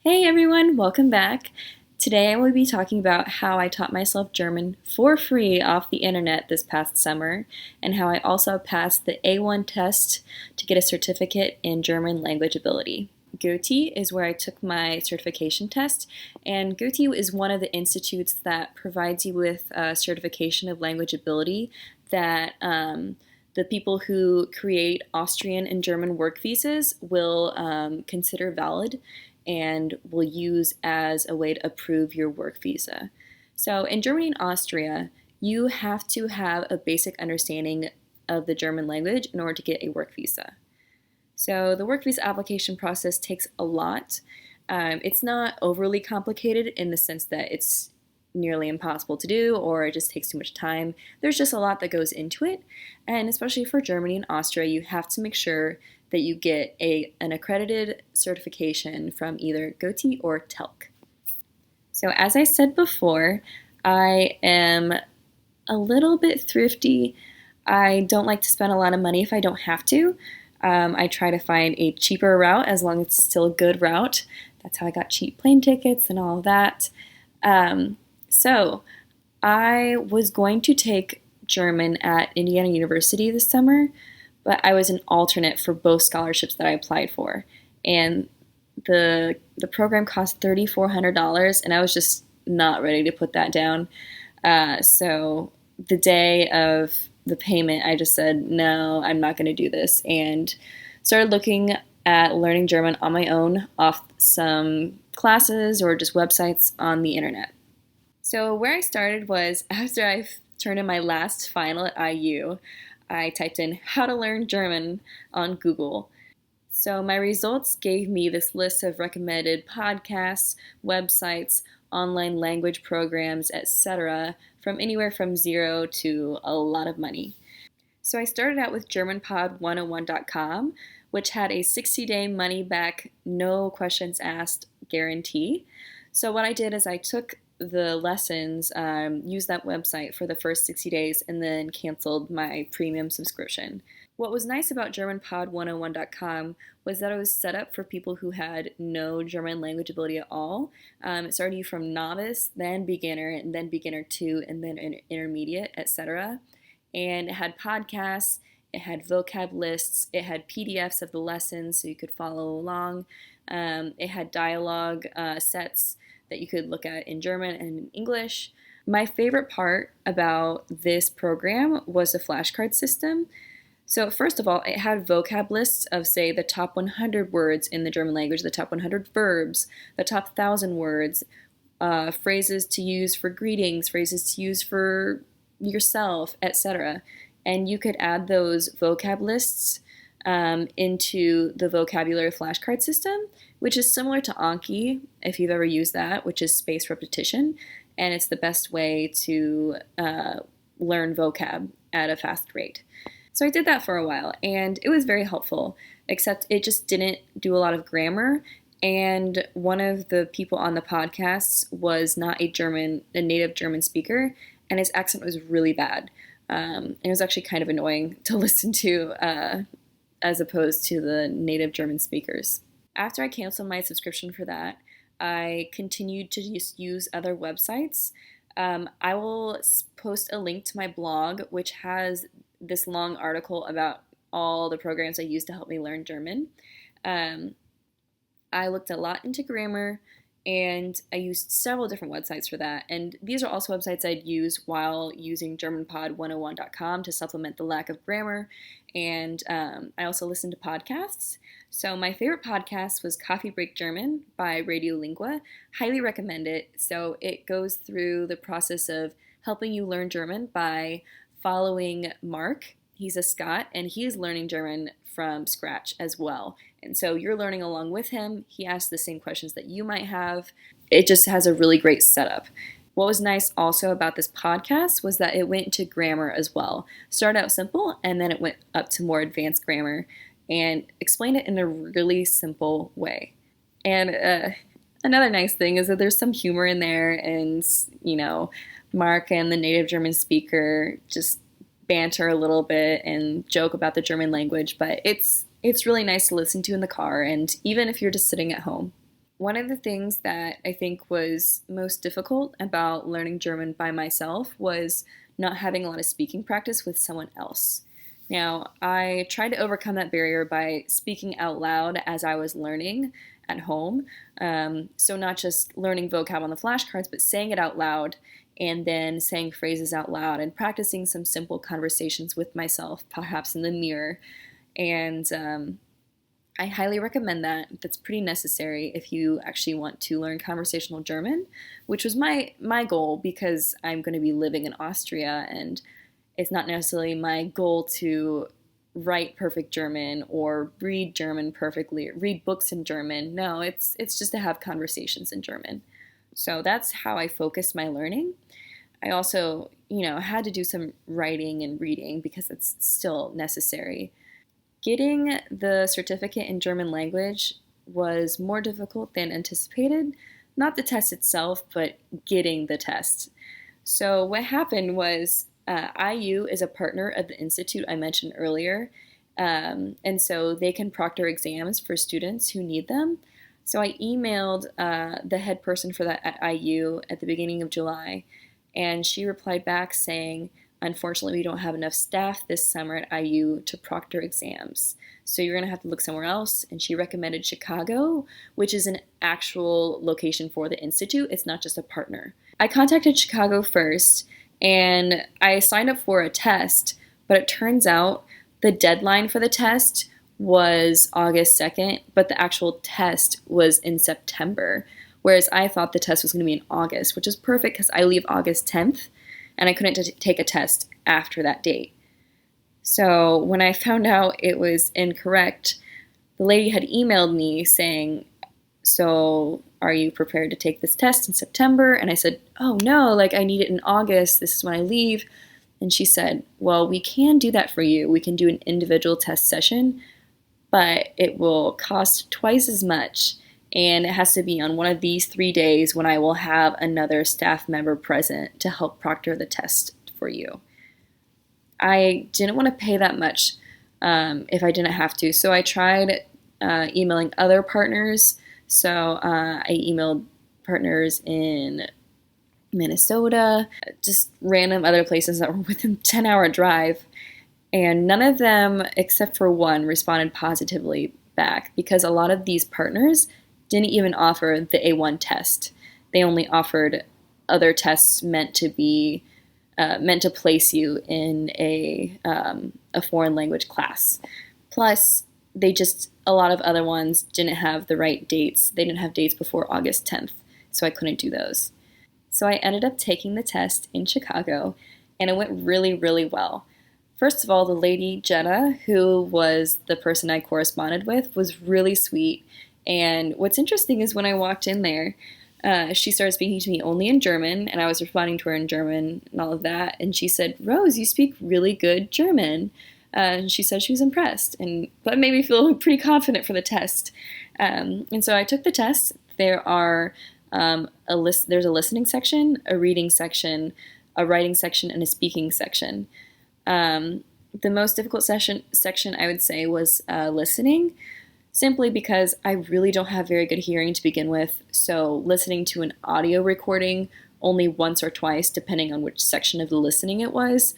Hey everyone, welcome back. Today I will be talking about how I taught myself German for free off the internet this past summer, and how I also passed the A1 test to get a certificate in German language ability. Goethe is where I took my certification test, and Goethe is one of the institutes that provides you with a certification of language ability that the people who create Austrian and German work visas will consider valid and will use as a way to approve your work visa. So in Germany and Austria, you have to have a basic understanding of the German language in order to get a work visa. So the work visa application process takes a lot. It's not overly complicated in the sense that it's nearly impossible to do or it just takes too much time. There's just a lot that goes into it. And especially for Germany and Austria, you have to make sure that you get an accredited certification from either Goethe or Telk. So as I said before, I am a little bit thrifty. I don't like to spend a lot of money if I don't have to. I try to find a cheaper route as long as it's still a good route. That's how I got cheap plane tickets and all of that. So I was going to take German at Indiana University this summer, but I was an alternate for both scholarships that I applied for. And the program cost $3,400, and I was just not ready to put that down. So the day of the payment, I just said, no, I'm not going to do this, and started looking at learning German on my own off some classes or just websites on the internet. So where I started was after I turned in my last final at IU, I typed in how to learn German on Google. So my results gave me this list of recommended podcasts, websites, online language programs, etc., from anywhere from zero to a lot of money. So I started out with GermanPod101.com, which had a 60-day money-back, no questions asked guarantee. So what I did is I took the lessons, used that website for the first 60 days, and then canceled my premium subscription. What was nice about GermanPod101.com was that it was set up for people who had no German language ability at all. It started you from novice, then beginner, and then beginner 2, and then intermediate, etc. And it had podcasts, it had vocab lists, it had PDFs of the lessons so you could follow along. It had dialogue sets that you could look at in German and in English. My favorite part about this program was the flashcard system. So first of all, it had vocab lists of, say, the top 100 words in the German language, the top 100 verbs, the top 1,000 words, phrases to use for greetings, phrases to use for yourself, etc. And you could add those vocab lists into the vocabulary flashcard system, which is similar to Anki, if you've ever used that, which is spaced repetition. And it's the best way to learn vocab at a fast rate. So I did that for a while, and it was very helpful, except it just didn't do a lot of grammar. And one of the people on the podcasts was not a native German speaker, and his accent was really bad. And it was actually kind of annoying to listen to as opposed to the native German speakers. After I canceled my subscription for that, I continued to just use other websites. I will post a link to my blog, which has this long article about all the programs I used to help me learn German. I looked a lot into grammar, and I used several different websites for that. And these are also websites I'd use while using GermanPod101.com to supplement the lack of grammar. And I also listened to podcasts. So my favorite podcast was Coffee Break German by Radiolingua. Highly recommend it. So it goes through the process of helping you learn German by following Mark. He's a Scot, and he is learning German from scratch as well. And so you're learning along with him. He asks the same questions that you might have. It just has a really great setup. What was nice also about this podcast was that it went into grammar as well. Started out simple, and then it went up to more advanced grammar and explained it in a really simple way. And another nice thing is that there's some humor in there, and, Mark and the native German speaker just banter a little bit and joke about the German language, but it's really nice to listen to in the car, and even if you're just sitting at home. One of the things that I think was most difficult about learning German by myself was not having a lot of speaking practice with someone else. Now, I tried to overcome that barrier by speaking out loud as I was learning at home. So, not just learning vocab on the flashcards, but saying it out loud and then saying phrases out loud and practicing some simple conversations with myself, perhaps in the mirror. And I highly recommend that. That's pretty necessary if you actually want to learn conversational German, which was my goal because I'm going to be living in Austria, and it's not necessarily my goal to write perfect German or read German perfectly, or read books in German. No, it's just to have conversations in German. So that's how I focused my learning. I also, had to do some writing and reading because it's still necessary. Getting the certificate in German language was more difficult than anticipated. Not the test itself, but getting the test. So, what happened was IU is a partner of the institute I mentioned earlier, and so they can proctor exams for students who need them. So, I emailed the head person for that at IU at the beginning of July, and she replied back saying, unfortunately, we don't have enough staff this summer at IU to proctor exams. So you're going to have to look somewhere else. And she recommended Chicago, which is an actual location for the Institute. It's not just a partner. I contacted Chicago first and I signed up for a test, but it turns out the deadline for the test was August 2nd, but the actual test was in September. Whereas I thought the test was going to be in August, which is perfect because I leave August 10th. And I couldn't take a test after that date. So when I found out it was incorrect, the lady had emailed me saying, so are you prepared to take this test in September? And I said, oh no, I need it in August. This is when I leave. And she said, well, we can do that for you. We can do an individual test session, but it will cost twice as much. And it has to be on one of these 3 days when I will have another staff member present to help proctor the test for you. I didn't want to pay that much if I didn't have to, so I tried emailing other partners. So I emailed partners in Minnesota, just random other places that were within a 10-hour drive, and none of them, except for one, responded positively back because a lot of these partners didn't even offer the A1 test. They only offered other tests meant to place you in a foreign language class. Plus, a lot of other ones didn't have the right dates. They didn't have dates before August 10th, so I couldn't do those. So I ended up taking the test in Chicago, and it went really, really well. First of all, the lady, Jenna, who was the person I corresponded with, was really sweet. And what's interesting is when I walked in there, she started speaking to me only in German, and I was responding to her in German and all of that. And she said, Rose, you speak really good German. And she said she was impressed, and that made me feel pretty confident for the test. And so I took the test. There are there's a listening section, a reading section, a writing section, and a speaking section. The most difficult section I would say was listening, simply because I really don't have very good hearing to begin with, so listening to an audio recording only once or twice, depending on which section of the listening it was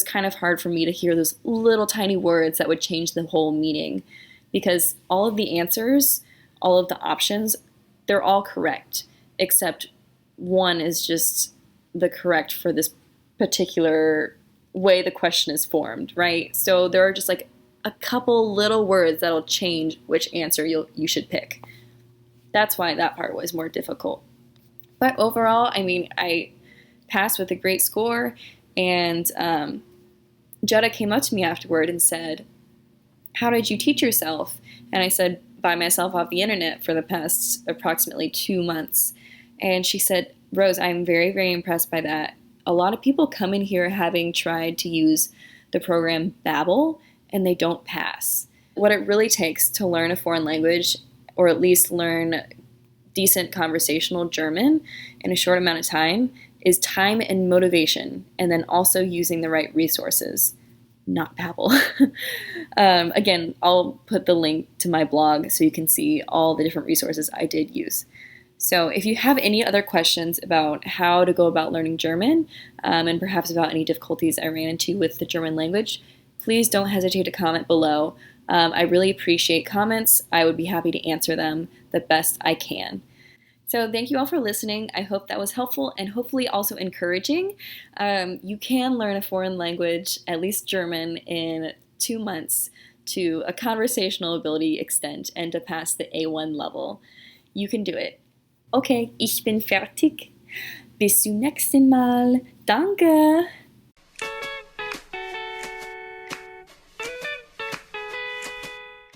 kind of hard for me to hear those little tiny words that would change the whole meaning, because all of the answers, all of the options, they're all correct, except one is just the correct for this particular way the question is formed, right? So there are just a couple little words that'll change which answer you should pick. That's why that part was more difficult. But overall, I passed with a great score, and Jetta came up to me afterward and said, how did you teach yourself? And I said, by myself off the internet for the past approximately 2 months. And she said, Rose, I'm very, very impressed by that. A lot of people come in here having tried to use the program Babble, and they don't pass. What it really takes to learn a foreign language, or at least learn decent conversational German in a short amount of time, is time and motivation, and then also using the right resources. not Babble. Again, I'll put the link to my blog so you can see all the different resources I did use. So if you have any other questions about how to go about learning German, and perhaps about any difficulties I ran into with the German language, please don't hesitate to comment below. I really appreciate comments. I would be happy to answer them the best I can. So thank you all for listening. I hope that was helpful and hopefully also encouraging. You can learn a foreign language, at least German, in 2 months to a conversational ability extent and to pass the A1 level. You can do it. Okay, ich bin fertig. Bis zum nächsten Mal. Danke!